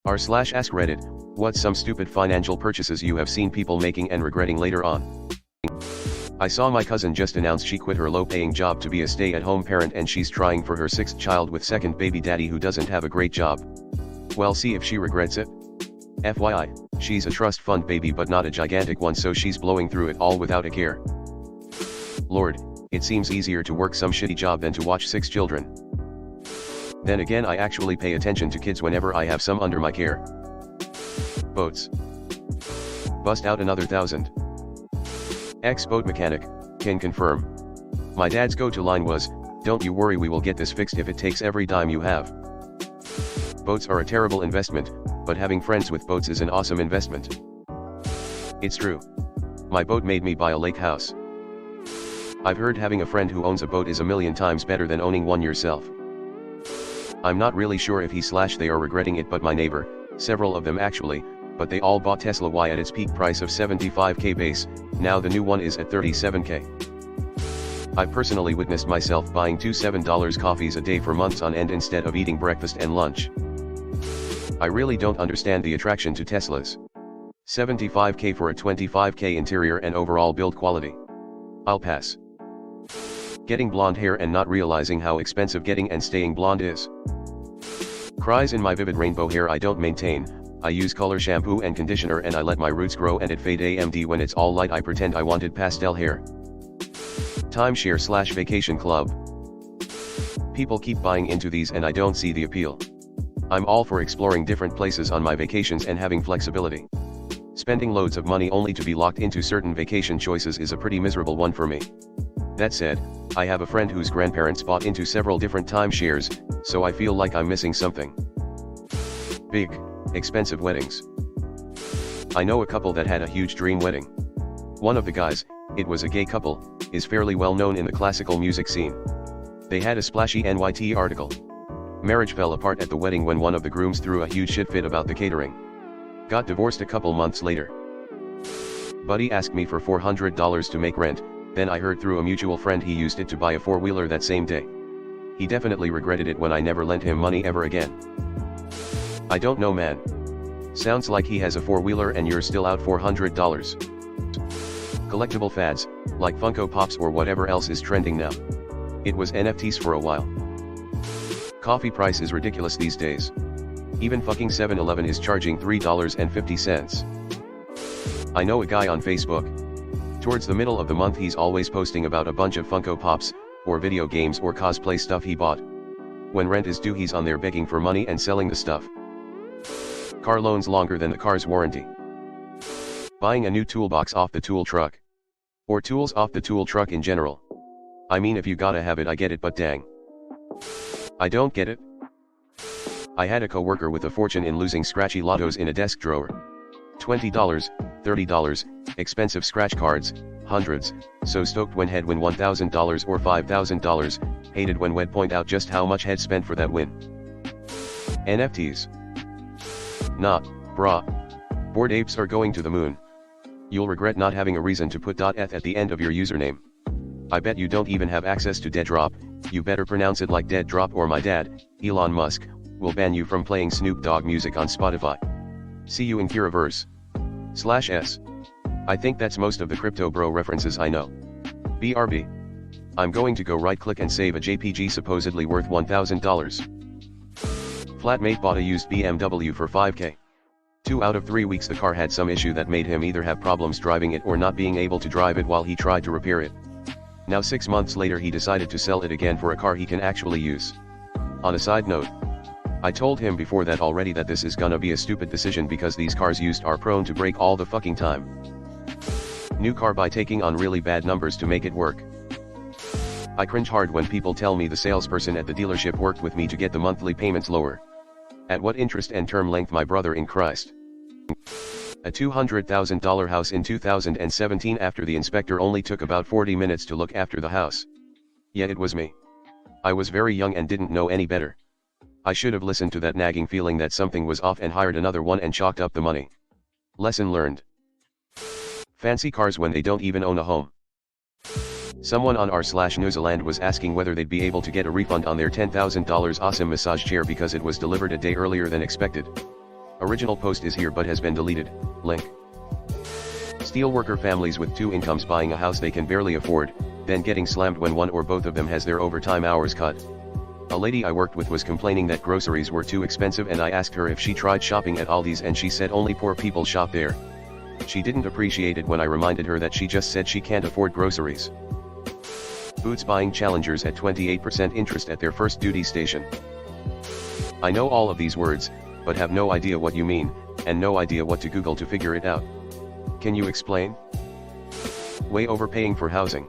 r/AskReddit, what's some stupid financial purchases you have seen people making and regretting later on? I saw my cousin just announce she quit her low-paying job to be a stay-at-home parent and she's trying for her sixth child with second baby daddy who doesn't have a great job. Well, see if she regrets it. FYI, she's a trust fund baby but not a gigantic one, so she's blowing through it all without a care. Lord, it seems easier to work some shitty job than to watch 6 children. Then again, I actually pay attention to kids whenever I have some under my care. Boats. Bust out another 1,000. Ex-boat mechanic, can confirm. My dad's go-to line was, "Don't you worry, we will get this fixed if it takes every dime you have." Boats are a terrible investment, but having friends with boats is an awesome investment. It's true. My boat made me buy a lake house. I've heard having a friend who owns a boat is a million times better than owning one yourself. I'm not really sure if they are regretting it, but my neighbor, several of them actually, but they all bought Tesla Y at its peak price of $75K base, now the new one is at $37K. I personally witnessed myself buying 2 $7 coffees a day for months on end instead of eating breakfast and lunch. I really don't understand the attraction to Teslas. $75K for a $25K interior and overall build quality. I'll pass. Getting blonde hair and not realizing how expensive getting and staying blonde is. Cries in my vivid rainbow hair I don't maintain. I use color shampoo and conditioner and I let my roots grow and it fade AMD when it's all light. I pretend I wanted pastel hair. Timeshare/vacation club. People keep buying into these and I don't see the appeal. I'm all for exploring different places on my vacations and having flexibility. Spending loads of money only to be locked into certain vacation choices is a pretty miserable one for me. That said, I have a friend whose grandparents bought into several different timeshares, so I feel like I'm missing something. Big, expensive weddings. I know a couple that had a huge dream wedding. One of the guys, it was a gay couple, is fairly well known in the classical music scene. They had a splashy NYT article. Marriage fell apart at the wedding when one of the grooms threw a huge shit fit about the catering. Got divorced a couple months later. Buddy asked me for $400 to make rent, then I heard through a mutual friend he used it to buy a 4-wheeler that same day. He definitely regretted it when I never lent him money ever again. I don't know, man. Sounds like he has a 4-wheeler and you're still out $400. Collectible fads, like Funko Pops or whatever else is trending now. It was NFTs for a while. Coffee price is ridiculous these days. Even fucking 7-Eleven is charging $3.50. I know a guy on Facebook. Towards the middle of the month he's always posting about a bunch of Funko Pops, or video games or cosplay stuff he bought. When rent is due he's on there begging for money and selling the stuff. Car loans longer than the car's warranty. Buying a new toolbox off the tool truck. Or tools off the tool truck in general. I mean, if you gotta have it I get it, but dang. I don't get it. I had a coworker with a fortune in losing scratchy lottos in a desk drawer. $20, $30, expensive scratch cards, hundreds, so stoked when head win $1,000 or $5,000, hated when we'd point out just how much head spent for that win. NFTs. Nah, brah. Bored apes are going to the moon. You'll regret not having a reason to put .eth at the end of your username. I bet you don't even have access to Deadrop, you better pronounce it like Dead Drop or my dad, Elon Musk, will ban you from playing Snoop Dogg music on Spotify. See you in Kiraverse/S. I think that's most of the crypto bro references I know. BRB. I'm going to go right click and save a JPG supposedly worth $1,000. Flatmate bought a used BMW for $5K. 2 out of 3 weeks the car had some issue that made him either have problems driving it or not being able to drive it while he tried to repair it. Now 6 months later he decided to sell it again for a car he can actually use. On a side note, I told him before that already that this is gonna be a stupid decision because these cars used are prone to break all the fucking time. New car by taking on really bad numbers to make it work. I cringe hard when people tell me the salesperson at the dealership worked with me to get the monthly payments lower. At what interest and term length, my brother in Christ? A $200,000 house in 2017 after the inspector only took about 40 minutes to look after the house. Yeah, it was me. I was very young and didn't know any better. I should have listened to that nagging feeling that something was off and hired another one and chalked up the money. Lesson learned. Fancy cars when they don't even own a home. Someone on r/New Zealand was asking whether they'd be able to get a refund on their $10,000 awesome massage chair because it was delivered a day earlier than expected. Original post is here but has been deleted, link. Steelworker families with 2 incomes buying a house they can barely afford, then getting slammed when one or both of them has their overtime hours cut. A lady I worked with was complaining that groceries were too expensive and I asked her if she tried shopping at Aldi's and she said only poor people shop there. She didn't appreciate it when I reminded her that she just said she can't afford groceries. Boots buying Challengers at 28% interest at their first duty station. I know all of these words, but have no idea what you mean, and no idea what to Google to figure it out. Can you explain? Way overpaying for housing.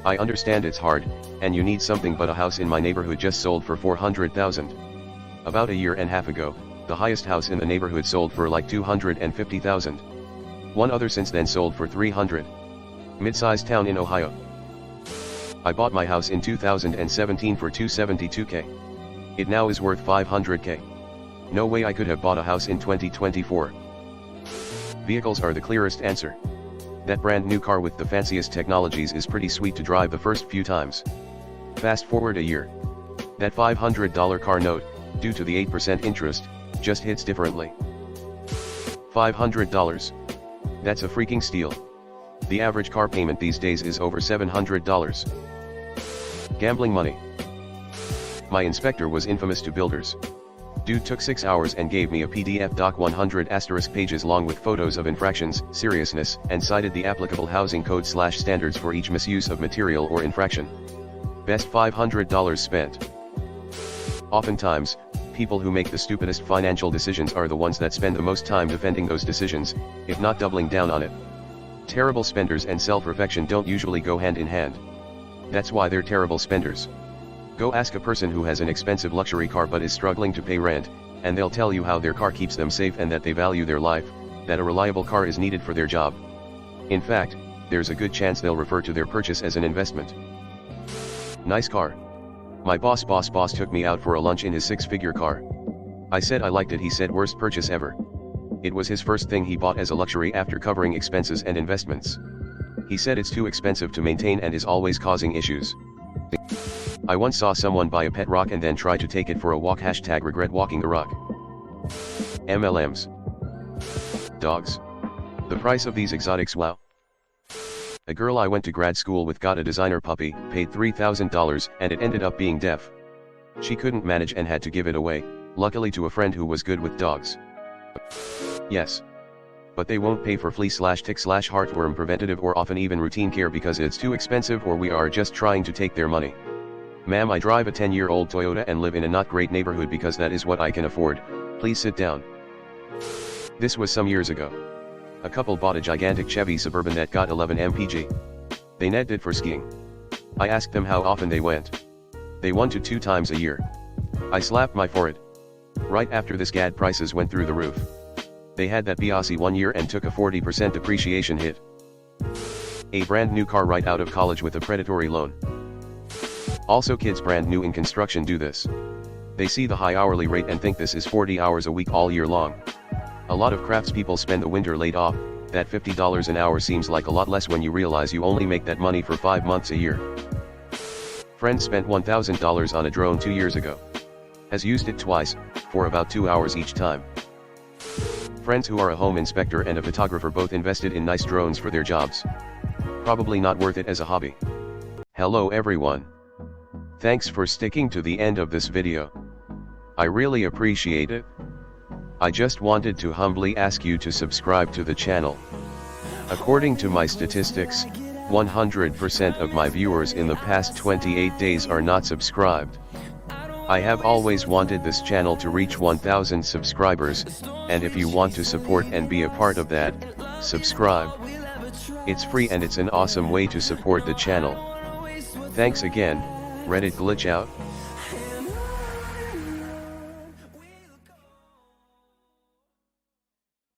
I understand it's hard, and you need something, but a house in my neighborhood just sold for $400,000. About a year and a half ago, the highest house in the neighborhood sold for like $250,000. One other since then sold for $300,000. Mid-sized town in Ohio. I bought my house in 2017 for $272K. It now is worth $500K. No way I could have bought a house in 2024. Vehicles are the clearest answer. That brand new car with the fanciest technologies is pretty sweet to drive the first few times. Fast forward a year. That $500 car note, due to the 8% interest, just hits differently. $500. That's a freaking steal. The average car payment these days is over $700. Gambling money. My inspector was infamous to builders. Dude took 6 hours and gave me a PDF doc 100 * pages long with photos of infractions, seriousness, and cited the applicable housing code / standards for each misuse of material or infraction. Best $500 spent. Oftentimes, people who make the stupidest financial decisions are the ones that spend the most time defending those decisions, if not doubling down on it. Terrible spenders and self-reflection don't usually go hand in hand. That's why they're terrible spenders. Go ask a person who has an expensive luxury car but is struggling to pay rent, and they'll tell you how their car keeps them safe and that they value their life, that a reliable car is needed for their job. In fact, there's a good chance they'll refer to their purchase as an investment. Nice car. My boss took me out for a lunch in his 6-figure car. I said I liked it. He said worst purchase ever. It was his first thing he bought as a luxury after covering expenses and investments. He said it's too expensive to maintain and is always causing issues. I once saw someone buy a pet rock and then try to take it for a walk # regret walking the rock. MLMs. Dogs. The price of these exotics, wow. A girl I went to grad school with got a designer puppy, paid $3,000, and it ended up being deaf. She couldn't manage and had to give it away, luckily to a friend who was good with dogs. Yes. But they won't pay for flea / tick / heartworm preventative or often even routine care because it's too expensive or we are just trying to take their money. Ma'am, I drive a 10-year-old Toyota and live in a not great neighborhood because that is what I can afford. Please sit down. This was some years ago. A couple bought a gigantic Chevy Suburban that got 11 mpg. They negged it for skiing. I asked them how often they went. They 1 to 2 times a year. I slapped my forehead. Right after this, gas prices went through the roof. They had that Biasi 1 year and took a 40% depreciation hit. A brand new car right out of college with a predatory loan. Also, kids brand new in construction do this. They see the high hourly rate and think this is 40 hours a week all year long. A lot of craftspeople spend the winter laid off. That $50 an hour seems like a lot less when you realize you only make that money for 5 months a year. Friend spent $1,000 on a drone 2 years ago. Has used it twice, for about 2 hours each time. Friends who are a home inspector and a photographer both invested in nice drones for their jobs. Probably not worth it as a hobby. Hello everyone. Thanks for sticking to the end of this video. I really appreciate it. I just wanted to humbly ask you to subscribe to the channel. According to my statistics, 100% of my viewers in the past 28 days are not subscribed. I have always wanted this channel to reach 1,000 subscribers, and if you want to support and be a part of that, subscribe. It's free and it's an awesome way to support the channel. Thanks again. Reddit glitch out?